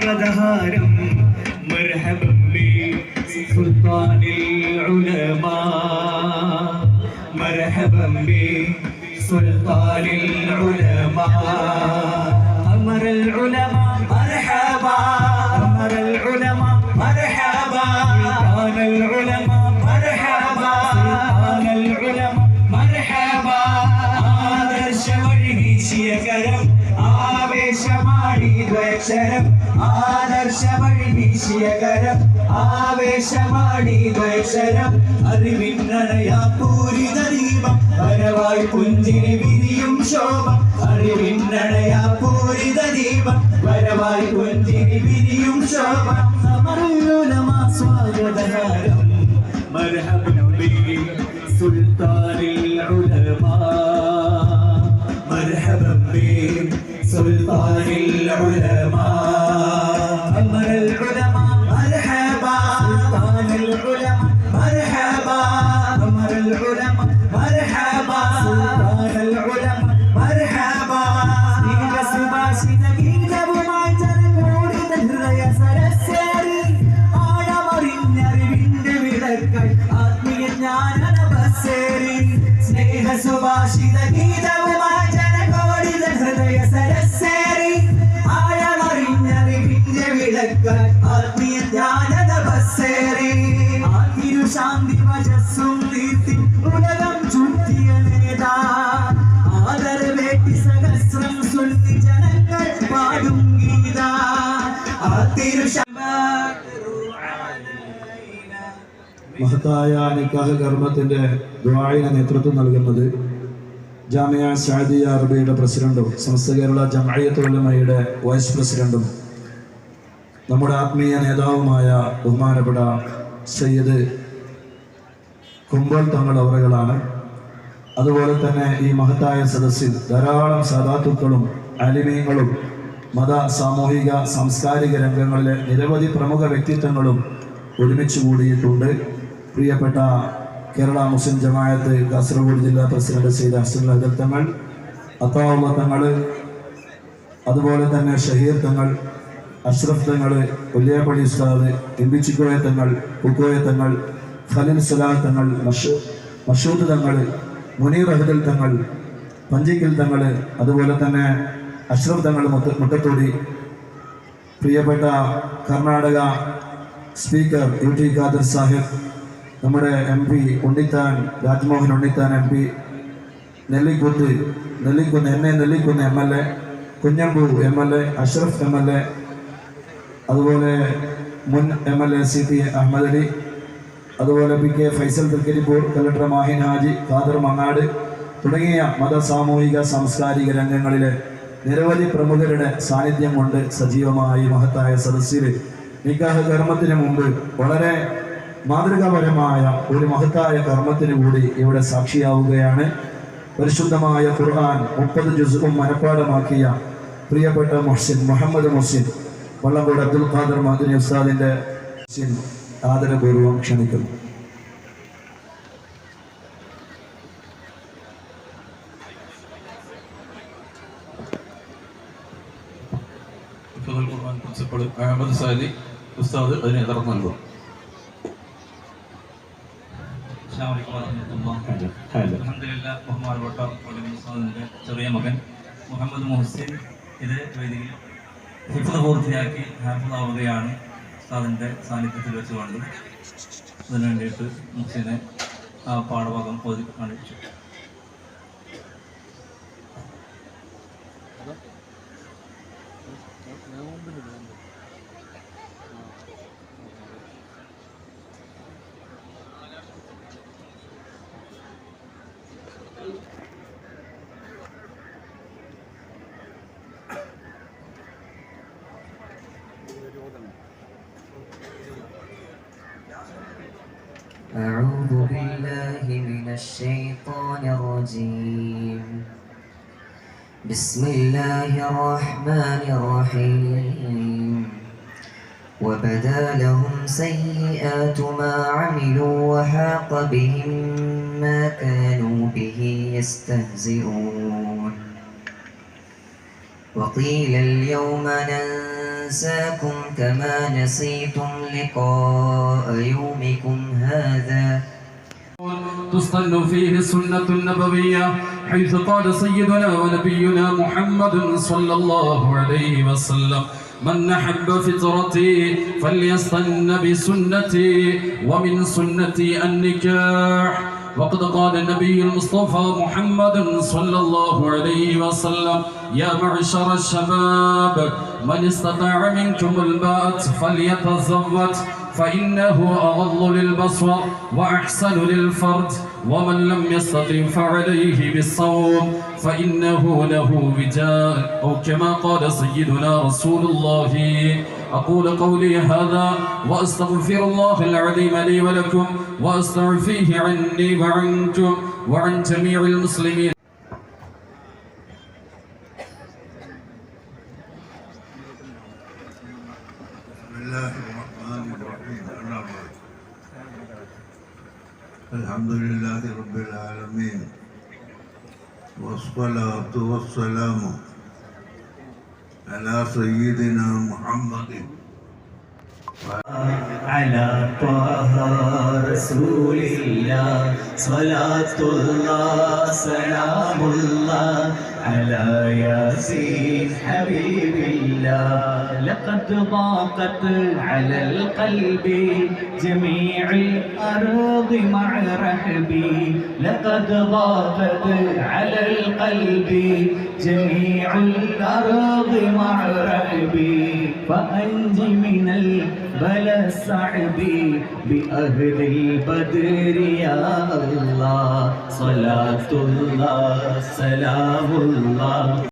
സ്വാഗതഹാരം മർഹബൻ B സുൽത്താനിൽ ഉലമാ മർഹബൻ B സുൽത്താനിൽ ഉലമാ Amaryl ഉലമാ മർഹബാ Amaryl ഉലമാ മർഹബാ സുൽത്താനുൽ ഉലമാ മർഹബാ സുൽത്താനുൽ ഉലമാ മർഹബാ ആദർശവഴി വീശിയ കരം ആവേശമാടി ദ്വയക്ഷരം ആദർശവഴി വീശിയ കരം ആവേശമാടി ദ്വയക്ഷരം അറിവിന്നടയാ പൂരിത ദീപം വരവായി പുഞ്ചിരി വിരിയും ശോഭം അറിവിന്നടയാ പൂരിത ദീപം വരവായി പുഞ്ചിരി വിരിയും ശോഭം അമറുൽ ഉലമാ സ്വാഗതഹാരം മർഹബൻ ബി സുൽത്താനിൽ ഉലമാ മർഹബൻ ബി സുൽത്താനിൽ ഉലമാ അമറുൽ ഉലമാ മർഹബാ സുൽത്താനിൽ ഉലമാ മർഹബാ അമറുൽ ഉലമാ മർഹബാ സുൽത്താനിൽ ഉലമാ മർഹബാ സുഭാഷിത ഗീതവുമായി ജനകൂടിത ഹൃദയ സരസ്വരി ആഴമറിഞ്ഞറിവിന്റെ വിളക്കായി ആത്മീയ ജ്ഞാന ബസ്സേരി സ്നേഹ സുഭാഷിത ഗീതവുമായി ജനകൂടിത ഹൃദയ സരസ്വരി ആഴമറിഞ്ഞറിവിന്റെ വിളക്കായി ആത്മീയ ജ്ഞാന ബസ്സേരി ആതിരുശാന്തി വജസ്സും നീത്തി ഉലകം ചുറ്റിയ നേതാ ആദരവേറ്റി സഹസ്രം സുൽത്തി ജനങ്ങൾ പാടും ഗീത മഹത്തായ നിക്കാഹ് കർമ്മത്തിന്റെ ദുആഇന് നേതൃത്വം നൽകുന്നത് ജാമിഅ സഅദിയ അറബിയുടെ പ്രസിഡന്റും സമസ്ത കേരള ജംഇയ്യത്തുൽ ഉലമയുടെ വൈസ് പ്രസിഡന്റും നമ്മുടെ ആത്മീയ നേതാവുമായ ബഹുമാനപ്പെട്ട സയ്യിദ് കുമ്പൾ തങ്ങൾ അവറുകളാണ്. അതുപോലെ തന്നെ ഈ മഹത്തായ സദസ്സിൽ ധാരാളം സാദാത്തുക്കളും അലിമീങ്ങളും മത സാമൂഹിക സാംസ്കാരിക രംഗങ്ങളിലെ നിരവധി പ്രമുഖ വ്യക്തിത്വങ്ങളും ഒരുമിച്ച് കൂടിയിട്ടുണ്ട്. പ്രിയപ്പെട്ട കേരള മുസ്ലിം ജമാഅത്ത് കാസർഗോഡ് ജില്ലാ പ്രസിഡന്റ് സയ്യിദ് ഹസൻ അദൽ തങ്ങൾ, അത്താവുള്ള തങ്ങൾ, അതുപോലെ തന്നെ ഷഹീർ തങ്ങൾ, അഷ്റഫ് തങ്ങൾ, ഒല്ലിയാപ്പള്ളി ഉസ്താദ്, എംപിച്ചിക്കോയ തങ്ങൾ, പൂക്കോയ തങ്ങൾ, ഖലീൽ സലാൽ തങ്ങൾ, മഷൂദ് തങ്ങൾ, മുനീർ അഹ്ദൽ തങ്ങൾ, പഞ്ചിക്കൽ തങ്ങൾ, അതുപോലെ തന്നെ അഷ്റഫ് തങ്ങൾ മുട്ടത്തോടി, പ്രിയപ്പെട്ട Karnataka speaker U T Khader Sahib, നമ്മുടെ MP Unnithan Rajmohan Unnithan MP, Nellikunnu MLA, Kunhambu MLA, Ashraf MLA, അതുപോലെ മുൻ MLA CP അഹമ്മദ് അലി, അതുപോലെ PK ഫൈസൽ തൃക്കരിപ്പൂർ, കലക്ടർ മാഹിൻ ഹാജി, ഖാദർ മങ്ങാട് തുടങ്ങിയ മത സാമൂഹിക സാംസ്കാരിക രംഗങ്ങളിലെ നിരവധി പ്രമുഖരുടെ സാന്നിധ്യം കൊണ്ട് സജീവമായി മഹത്തായ സദസ്സിൽ നിക്കാഹ് കർമ്മത്തിന് മുമ്പ് വളരെ മാതൃകാപരമായ ഒരു മഹത്തായ കർമ്മത്തിന് കൂടി ഇവിടെ സാക്ഷിയാവുകയാണ്. പരിശുദ്ധമായ ഖുർആൻ 30 ജുസും മനഃപ്പാഠമാക്കിയ പ്രിയപ്പെട്ട മുഹമ്മദ് മുഹ്സിൻ വള്ളംകോട് അബ്ദുൽ ഖാദർ മദനി ഉസ്താദിന്റെ ആദരപൂർവ്വം ക്ഷണിക്കുന്നു. ഖുർആൻ പ്രിൻസിപ്പൽ അഹമ്മദ് സാലി ഉസ്താദ് അതിന് നേതൃത്വം നൽകും. അൽഹംദുലില്ലാഹ്, ബഹുമാനപ്പെട്ട ഉസ്താദിന്റെ ചെറിയ മകൻ മുഹമ്മദ് മുഹ്സിൻ ഇത് വേദിയിൽ ഹിഫ്ള് പൂർത്തിയാക്കി ഹാഫിളാവുകയാണ്. ഉസ്താദിന്റെ സാന്നിധ്യത്തിൽ വെച്ചുകൊണ്ട് അതിനു വേണ്ടിയിട്ട് മുഹ്സിനെ ആ പാഠഭാഗം ഓതി കാണിച്ചു. أعوذ بالله من الشيطان الرجيم. بسم الله الرحمن الرحيم. وبدا لهم سيئات ما عملوا وحاق بهم ما كانوا به يستهزئون. وقيل اليوم ننساكم كما نسيتم لقاء يومكم هذا. تستن فيه السنة النبوية حيث قال سيدنا ونبينا محمد صلى الله عليه وسلم: من أحب فطرتي فليستن بسنتي ومن سنتي النكاح. وقد قال النبي المصطفى محمد صلى الله عليه وسلم: يا معشر الشباب من استطاع منكم الباءة فليتزوج فإنه أغض للبصر وأحسن للفرج ومن لم يستطع فعليه بالصوم فإنه له وجاء أو كما قال سيدنا رسول الله. أقول قولي هذا وأستغفر الله العظيم لي ولكم وأستعفيه عني وعنكم وعن جميع المسلمين. بسم الله الرحمن الرحيم. الحمد لله رب العالمين والصلاة والسلام على سيدنا محمد على طه رسول الله صلاة الله سلام الله على ياسين حبيب الله. لقد ضاقت على القلب جميع الأرض مع رحبي. لقد ضاقت على القلب جميع الأرض مع رحبي. فأنج من البلاء الصعب بأهل البدر يا الله. صلاة الله سلام الله